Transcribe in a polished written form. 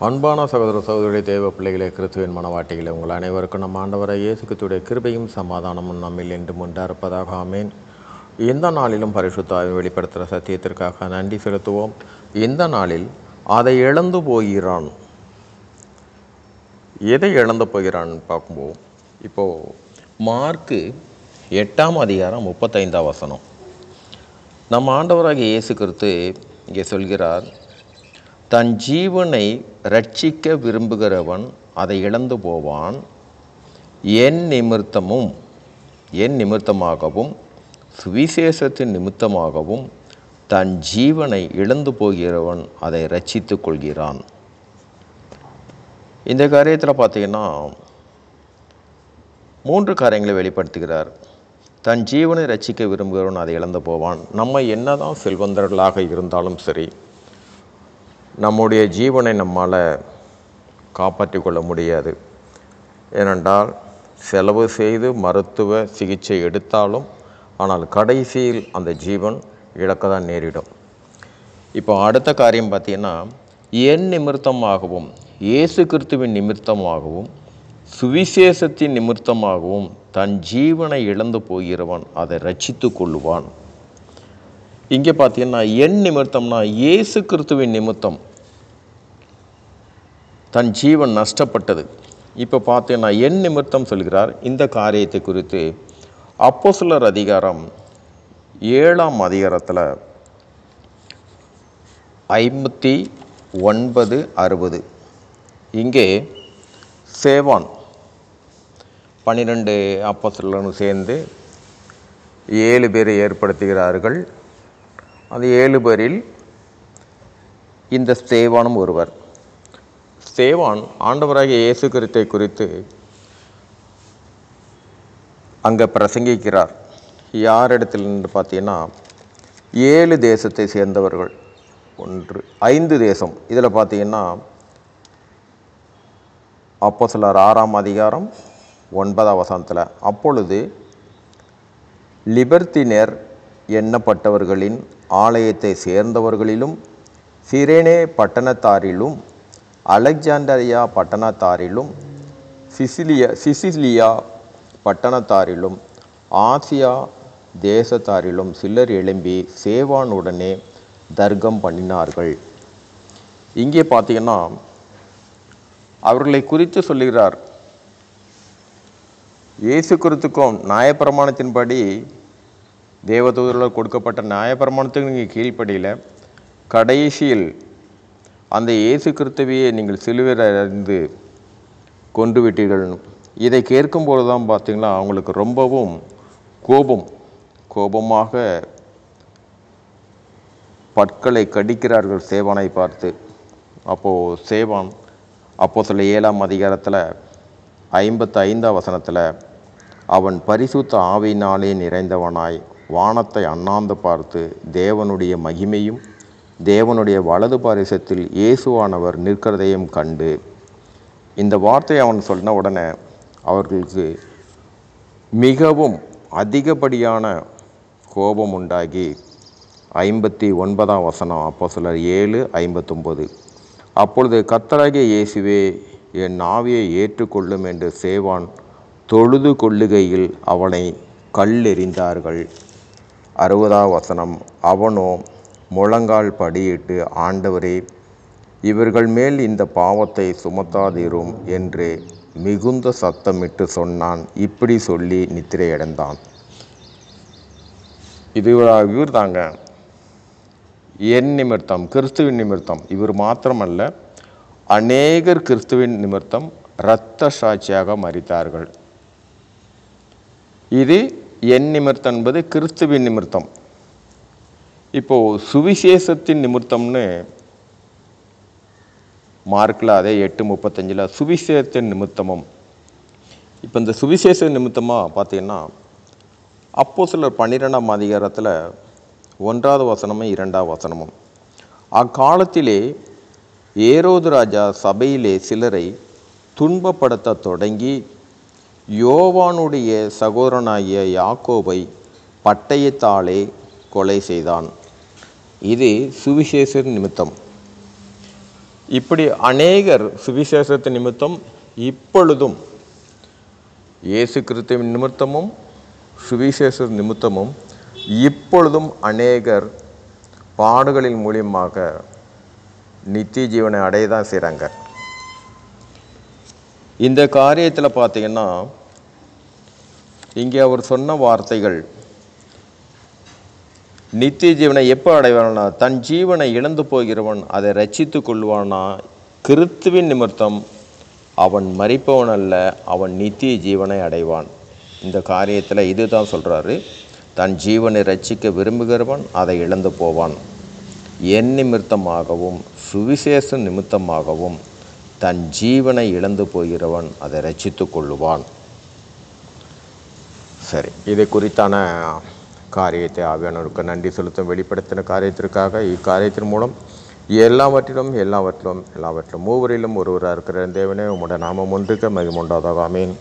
அன்பான சகோதர சகோதரி தேவ பிள்ளைகளே, கிறிஸ்துவின் மனவாட்டிகளே, உங்கள் அனைவருக்கும் நம் ஆண்டவராகிய இயேசு கிறிஸ்துவின் கிருபையும் சமாதானமும் நம்மில் என்றும் உண்டாயிருப்பதாக. ஆமேன். இந்த நாளிலும் பரிசுத்த ஆவியை வெளிப்படுத்துகிற சத்தியத்திற்காக நன்றி செலுத்துவோம். இந்த நாளில் அதை இழந்து போகிறான். எதை இழந்து போகிறான் பார்க்கும்போது, இப்போது மார்க்கு 8ஆம் அதிகாரம் 35ஆம் வசனம். நம் ஆண்டவராகிய இயேசு கிறிஸ்து இங்கே சொல்கிறார், தன் ஜீவனை ரட்சிக்க விரும்புகிறவன் அதை இழந்து போவான். என் நிமித்தமாகவும் சுவிசேஷத்தின் நிமித்தமாகவும் தன் ஜீவனை இழந்து போகிறவன் அதை ரட்சித்து கொள்கிறான். இந்த காரியத்தில் பார்த்தீங்கன்னா 3 காரியங்களை வெளிப்படுத்துகிறார். தன் ஜீவனை ரட்சிக்க விரும்புகிறவன் அதை இழந்து போவான். நம்ம என்னதான் செல்வந்தர்களாக இருந்தாலும் சரி, நம்முடைய ஜீவனை நம்மால் காப்பாற்றி கொள்ள முடியாது. ஏனென்றால் செலவு செய்து மருத்துவ சிகிச்சை எடுத்தாலும் ஆனால் கடைசியில் அந்த ஜீவன் இழக்க தான் நேரிடும். இப்போ அடுத்த காரியம் பார்த்திங்கன்னா, என் நிமித்தமாகவும் இயேசு கிறிஸ்துவின் நிமித்தமாகவும் சுவிசேஷத்தின் நிமித்தமாகவும் தன் ஜீவனை இழந்து போகிறவன் அதை ரட்சித்து கொள்ளுவான். இங்கே பார்த்தீங்கன்னா, என் நிமித்தம்னா இயேசு கிறிஸ்துவின் நிமித்தம் தன் ஜீவன் நஷ்டப்பட்டது. இப்போ பார்த்தீங்கன்னா என் நிமித்தம் சொல்கிறார். இந்த காரியத்தை குறித்து அப்போஸ்தலர் அதிகாரம் 7ஆம் அதிகாரத்தில் 59, 60 இங்கே சேவான் 12 அப்போஸ்தலரும் சேர்ந்து 7 பேரை ஏற்படுத்துகிறார்கள். அந்த 7 பேரில் இந்த சேவானும் ஒருவர். சேவான் ஆண்டவராகிய இயேசு கிறிஸ்துவை குறித்து அங்கே பிரசங்கிக்கிறார். யாரிடத்தில் என்று பார்த்தீங்கன்னா 7 தேசத்தை சேர்ந்தவர்கள். 5 தேசம். இதில் பார்த்தீங்கன்னா அப்போஸ்தலர் 6ஆம் அதிகாரம் 9ஆம் வசனத்தில், அப்பொழுது லிபர்த்தினர் எண்ணப்பட்டவர்களின் ஆலயத்தை சேர்ந்தவர்களிலும் சிரேனே பட்டணத்தாரிலும் அலெக்சாண்டரியா பட்டணத்தாரிலும் சிசிலியா பட்டணத்தாரிலும் ஆசியா தேசத்தாரிலும் சிலர் எழும்பி சேவானுடனே தர்க்கம் பண்ணினார்கள். இங்கே பார்த்தீங்கன்னா அவர்களை குறித்து சொல்லுகிறார். இயேசு கிறிஸ்துக்கும் நியாயப்பிரமாணத்தின்படி தேவதூதர்களால் கொடுக்கப்பட்ட நியாயப்பிரமாணத்துக்கு நீங்கள் கீழ்ப்படியில் கடைசியில் அந்த இயேசு கிறிஸ்துவையே நீங்கள் சிலுவையில் அறைந்து கொண்டு விட்டீர்கள். இதை கேட்கும்போது தான் பார்த்திங்கன்னா அவங்களுக்கு ரொம்பவும் கோபமாக பற்களை கடிக்கிறார்கள் சேவானை பார்த்து. அப்போது சேவான் அப்போஸ்தலர் 7ஆம் அதிகாரத்தில் 55ஆம் வசனத்தில், அவன் பரிசுத்த ஆவியினாலே நிறைந்தவனாய் வானத்தை அண்ணாந்து பார்த்து தேவனுடைய மகிமையும் தேவனுடைய வலது பாரிசத்தில் இயேசுவானவர் நிற்கிறதையும் கண்டு, இந்த வார்த்தையை அவன் சொன்ன உடனே அவர்களுக்கு மிகவும் அதிகப்படியான கோபம் உண்டாகி 59ஆம் வசனம் அப்போஸ்தலர் 7:59, அப்பொழுது கர்த்தராகிய இயேசுவே என் ஆவியை ஏற்றுக்கொள்ளும் என்று சேவான் தொழுது கொள்ளுகையில் அவனை கல்லெறிந்தார்கள். 60ஆம் வசனம், அவனோ முழங்கால் படியிட்டு, ஆண்டவரே இவர்கள் மேல் இந்த பாவத்தை சுமத்தாதீரும் என்று மிகுந்த சத்தமிட்டு சொன்னான். இப்படி சொல்லி நித்திரையடைந்தான். இவர் தாங்க என் நிமித்தம், கிறிஸ்துவின் நிமித்தம், இவர் மாத்திரமல்ல அநேகர் கிறிஸ்துவின் நிமித்தம் இரத்த சாட்சியாக மரித்தார்கள். இது என் நிமித்தம் என்பது கிறிஸ்துவின் நிமித்தம். இப்போது சுவிசேஷத்தின் நிமித்தம்னு மார்க்கில் அதே 8:35 சுவிசேஷத்தின் நிமித்தமும். இப்போ இந்த சுவிசேஷ நிமித்தமாக பார்த்தீங்கன்னா அப்போஸ்தலர் 12ஆம் அதிகாரத்தில் 1ஆவது வசனமும் 2ஆவது வசனமும், அக்காலத்திலே ஏரோது ராஜா சபையிலே சிலரை துன்பப்படுத்த தொடங்கி யோவானுடைய சகோதரனாகிய யாக்கோபை பட்டயத்தாலே கொலை செய்தான். இது சுவிசேஷ நிமித்தம். இப்படி அநேகர் சுவிசேஷத்தின் நிமித்தம் இப்பொழுதும் இயேசு கிறிஸ்துவின் நிமித்தமும் சுவிசேஷ நிமித்தமும் இப்பொழுதும் அநேகர் பாடுகளின் மூலியமாக நித்திய ஜீவனை அடைய தான் செய்கிறாங்க. இந்த காரியத்தில் பார்த்தீங்கன்னா இங்கே அவர் சொன்ன வார்த்தைகள், நித்திய ஜீவனை எப்போ அடைவானா, தன் ஜீவனை இழந்து போகிறவன் அதை ரட்சித்து கொள்வானா, கிறிஸ்துவின் நிமித்தம் அவன் மரிப்பவன் அல்ல, அவன் நித்திய ஜீவனை அடைவான். இந்த காரியத்தில் இது தான் சொல்கிறாரு, தன் ஜீவனை ரட்சிக்க விரும்புகிறவன் அதை இழந்து போவான், என் நிமித்தமாகவும் சுவிசேஷ நிமித்தமாகவும் தன் ஜீவனை இழந்து போகிறவன் அதை ரட்சித்து கொள்ளுவான். சரி, இதை குறித்தான காரியத்தை ஆவியானவருக்கு நன்றி செலுத்தும் வெளிப்படுத்தின காரியத்திற்காக. இக்காரியத்தின் மூலம் எல்லாவற்றிலும் மூவரிலும் ஒருவராக இருக்கிற தேவனே, உம்முடைய நாமம் ஒன்றுக்கு மகிமை உண்டாதாக. ஆமீன்.